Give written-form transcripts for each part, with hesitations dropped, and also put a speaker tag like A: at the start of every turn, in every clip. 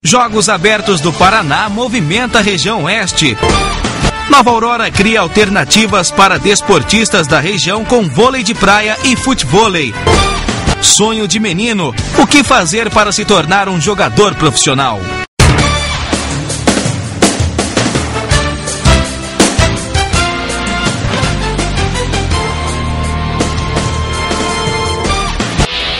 A: Jogos Abertos do Paraná movimenta a região oeste. Nova Aurora cria alternativas para desportistas da região com vôlei de praia e futevôlei. Sonho de menino, o que fazer para se tornar um jogador profissional?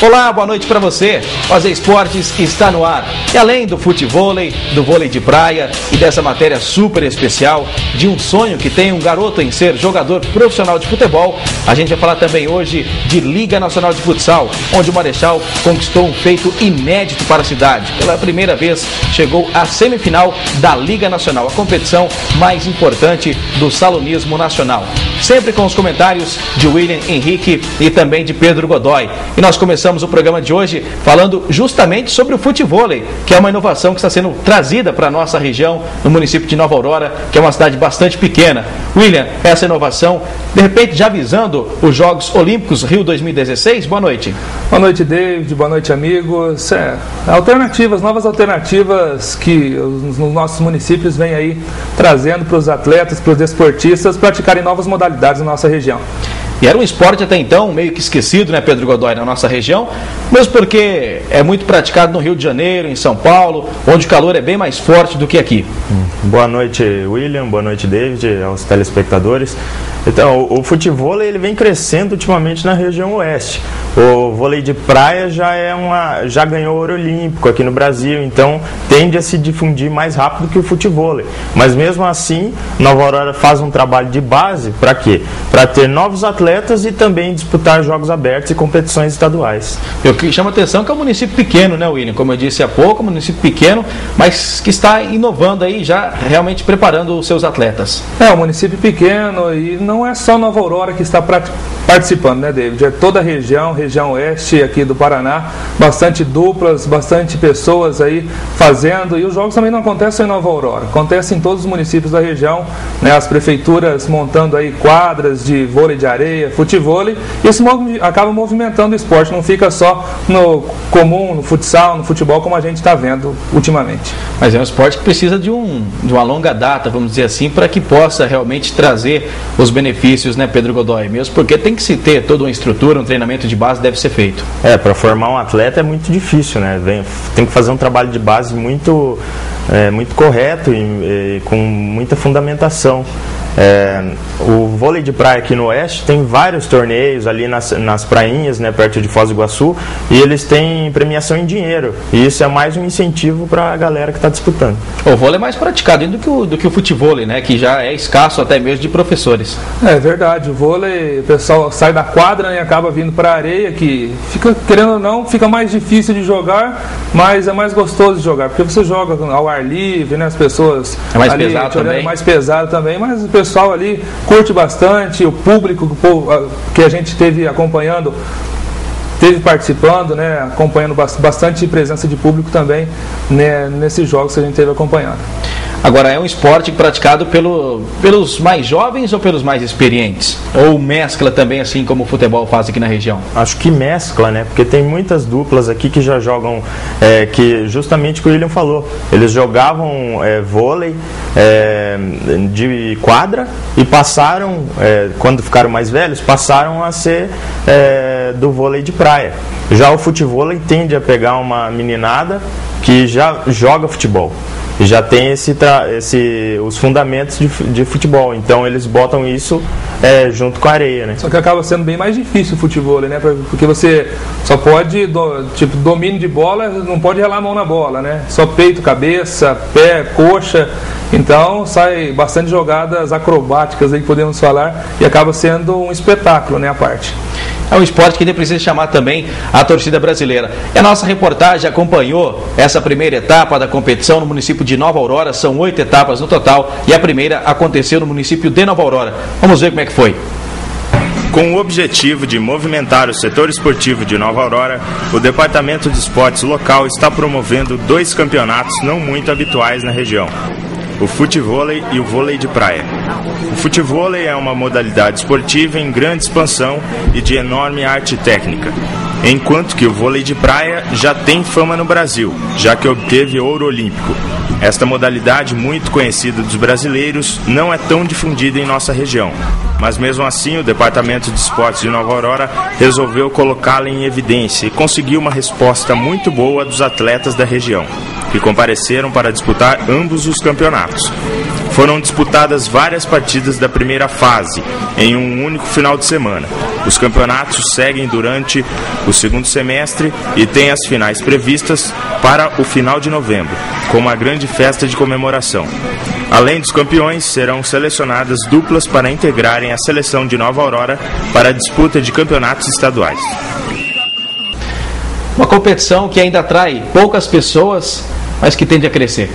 B: Olá, boa noite para você. Fazer Esportes está no ar. E além do futevôlei, do vôlei de praia e dessa matéria super especial de um sonho que tem um garoto em ser jogador profissional de futebol, a gente vai falar também hoje de Liga Nacional de Futsal, onde o Marechal conquistou um feito inédito para a cidade. Pela primeira vez chegou à semifinal da Liga Nacional, a competição mais importante do salonismo nacional. Sempre com os comentários de William Henrique e também de Pedro Godoy. E nós começamos o programa de hoje falando justamente sobre o futevôlei, que é uma inovação que está sendo trazida para a nossa região, no município de Nova Aurora, que é uma cidade bastante pequena. William, essa inovação, de repente já visando os Jogos Olímpicos Rio 2016? Boa noite.
C: Boa noite, David. Boa noite, amigos. Alternativas, novas alternativas que os nossos municípios vêm aí trazendo para os atletas, para os desportistas praticarem novas modalidades na nossa região.
B: E era um esporte até então meio que esquecido, né, Pedro Godoy, na nossa região, mesmo porque é muito praticado no Rio de Janeiro, em São Paulo, onde o calor é bem mais forte do que aqui.
D: Boa noite, William, boa noite, David, aos telespectadores. Então, o futevôlei ele vem crescendo ultimamente na região oeste. O vôlei de praia já ganhou ouro olímpico aqui no Brasil, então tende a se difundir mais rápido que o futevôlei. Mas mesmo assim, Nova Aurora faz um trabalho de base para quê? Para ter novos atletas e também disputar jogos abertos e competições estaduais.
B: O que chama atenção é que é um município pequeno, né, William? Como eu disse há pouco, um município pequeno, mas que está inovando aí, já realmente preparando os seus atletas.
C: É um município pequeno e não é só Nova Aurora que está participando, né, David? É toda a região oeste aqui do Paraná, bastante duplas, bastante pessoas aí fazendo, e os jogos também não acontecem só em Nova Aurora, acontecem em todos os municípios da região, né, as prefeituras montando aí quadras de vôlei de areia, futevôlei, e isso acaba movimentando o esporte, não fica só no comum, no futsal, no futebol, como a gente está vendo ultimamente.
B: Mas é um esporte que precisa de uma longa data, vamos dizer assim, para que possa realmente trazer os benefícios, né, Pedro Godoy? Mesmo porque tem que se ter toda uma estrutura, um treinamento de base deve ser feito.
D: Para formar um atleta é muito difícil, né? Tem que fazer um trabalho de base muito correto e com muita fundamentação. O vôlei de praia aqui no oeste tem vários torneios ali nas prainhas, né, perto de Foz do Iguaçu, e eles têm premiação em dinheiro, e isso é mais um incentivo para a galera que está disputando.
B: O vôlei é mais praticado do que o futevôlei, né, que já é escasso até mesmo de professores.
C: É verdade, o vôlei, o pessoal sai da quadra e acaba vindo para a areia, que fica, querendo ou não, fica mais difícil de jogar, mas é mais gostoso de jogar, porque você joga ao ar livre, né, as pessoas
B: é mais ali, pesado também.
C: Mais pesado também, mas o pessoal ali curte bastante, o público que a gente esteve acompanhando, esteve participando, né, acompanhando bastante presença de público também, né, nesses jogos que a gente esteve acompanhando.
B: Agora, é um esporte praticado pelos mais jovens ou pelos mais experientes? Ou mescla também, assim como o futebol faz aqui na região?
D: Acho que mescla, né? Porque tem muitas duplas aqui que já jogam, que justamente o que o William falou, eles jogavam vôlei de quadra e passaram, quando ficaram mais velhos, passaram a ser do vôlei de praia. Já o futevôlei tende a pegar uma meninada que já joga futebol. E já tem os fundamentos de futebol, então eles botam isso junto com a areia, né?
C: Só que acaba sendo bem mais difícil o futevôlei, né? Porque você só pode, domínio de bola, não pode relar a mão na bola, né? Só peito, cabeça, pé, coxa, então sai bastante jogadas acrobáticas aí que podemos falar, e acaba sendo um espetáculo, né, a parte.
B: É um esporte que nem precisa chamar também a torcida brasileira. E a nossa reportagem acompanhou essa primeira etapa da competição no município de Nova Aurora. São 8 etapas no total e a primeira aconteceu no município de Nova Aurora. Vamos ver como é que foi.
E: Com o objetivo de movimentar o setor esportivo de Nova Aurora, o Departamento de Esportes local está promovendo 2 campeonatos não muito habituais na região: o futevôlei e o vôlei de praia. O futevôlei é uma modalidade esportiva em grande expansão e de enorme arte técnica. enquanto que o vôlei de praia já tem fama no Brasil, já que obteve ouro olímpico. Esta modalidade, muito conhecida dos brasileiros, não é tão difundida em nossa região, mas mesmo assim o Departamento de Esportes de Nova Aurora resolveu colocá-la em evidência e conseguiu uma resposta muito boa dos atletas da região, que compareceram para disputar ambos os campeonatos. Foram disputadas várias partidas da primeira fase, em um único final de semana. Os campeonatos seguem durante o segundo semestre e têm as finais previstas para o final de novembro, com uma grande festa de comemoração. Além dos campeões, serão selecionadas duplas para integrarem a seleção de Nova Aurora para a disputa de campeonatos estaduais.
B: Uma competição que ainda atrai poucas pessoas, mas que tende a crescer.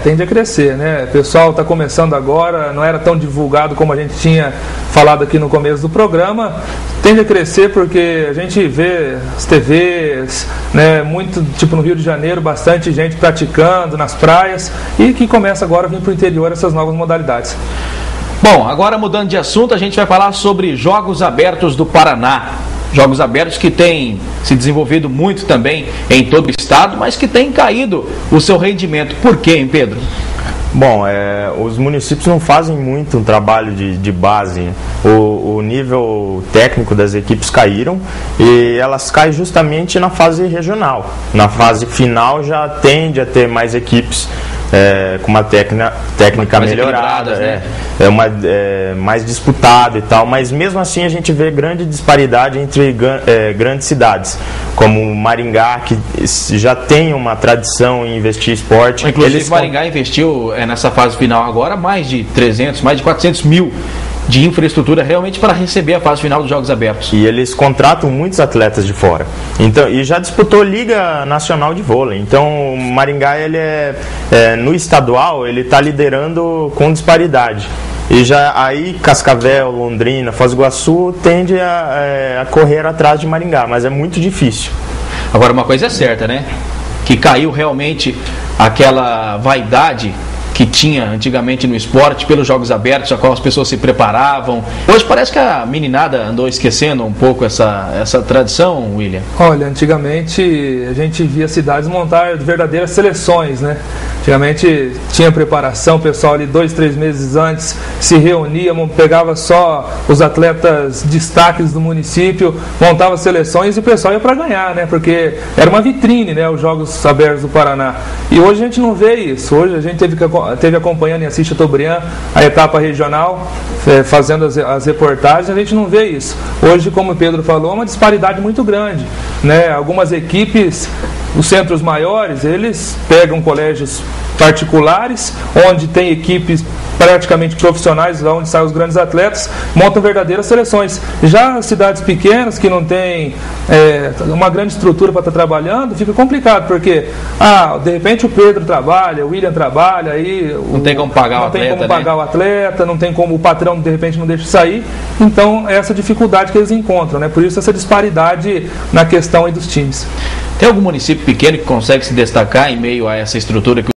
C: Tende a crescer, né? O pessoal está começando agora, não era tão divulgado como a gente tinha falado aqui no começo do programa. Tende a crescer porque a gente vê as TVs, né? Muito, tipo no Rio de Janeiro, bastante gente praticando nas praias e que começa agora a vir para o interior essas novas modalidades.
B: Bom, agora mudando de assunto, a gente vai falar sobre Jogos Abertos do Paraná. Jogos Abertos que têm se desenvolvido muito também em todo o estado, mas que têm caído o seu rendimento. Por quê, hein, Pedro?
D: Bom, os municípios não fazem muito um trabalho de base. O nível técnico das equipes caíram e elas caem justamente na fase regional. Na fase final já tende a ter mais equipes com uma técnica mais melhorada, né? Mais disputado e tal, mas mesmo assim a gente vê grande disparidade entre grandes cidades, como Maringá, que já tem uma tradição em investir em esporte.
B: Inclusive Maringá investiu nessa fase final agora mais de 400 mil de infraestrutura realmente para receber a fase final dos Jogos Abertos.
D: E eles contratam muitos atletas de fora. Então, e já disputou Liga Nacional de Vôlei. Então, o Maringá, ele no estadual, ele está liderando com disparidade. E já aí Cascavel, Londrina, Foz do Iguaçu tende a correr atrás de Maringá, mas é muito difícil.
B: Agora, uma coisa é certa, né? Que caiu realmente aquela vaidade que tinha antigamente no esporte, pelos Jogos Abertos, a qual as pessoas se preparavam. Hoje parece que a meninada andou esquecendo um pouco essa tradição, William.
C: Olha, antigamente a gente via cidades montar verdadeiras seleções, né? Antigamente tinha preparação, o pessoal ali 2-3 meses antes se reunia, pegava só os atletas destaques do município, montava seleções e o pessoal ia para ganhar, né? Porque era uma vitrine, né? Os Jogos Abertos do Paraná. E hoje a gente não vê isso. Hoje a gente teve acompanhando em Assis Chateaubriand a etapa regional, fazendo as reportagens, a gente não vê isso. Hoje, como o Pedro falou, é uma disparidade muito grande, né? Algumas equipes, os centros maiores, eles pegam colégios particulares, onde tem equipes praticamente profissionais, onde saem os grandes atletas, montam verdadeiras seleções. Já as cidades pequenas, que não têm uma grande estrutura para estar trabalhando, fica complicado, porque de repente o Pedro trabalha, o William trabalha, aí
B: não tem como pagar o atleta,
C: não tem como pagar o atleta, não tem como, o patrão de repente não deixa sair, então essa dificuldade que eles encontram, né? Por isso essa disparidade na questão aí dos times.
B: Tem algum município pequeno que consegue se destacar em meio a essa estrutura que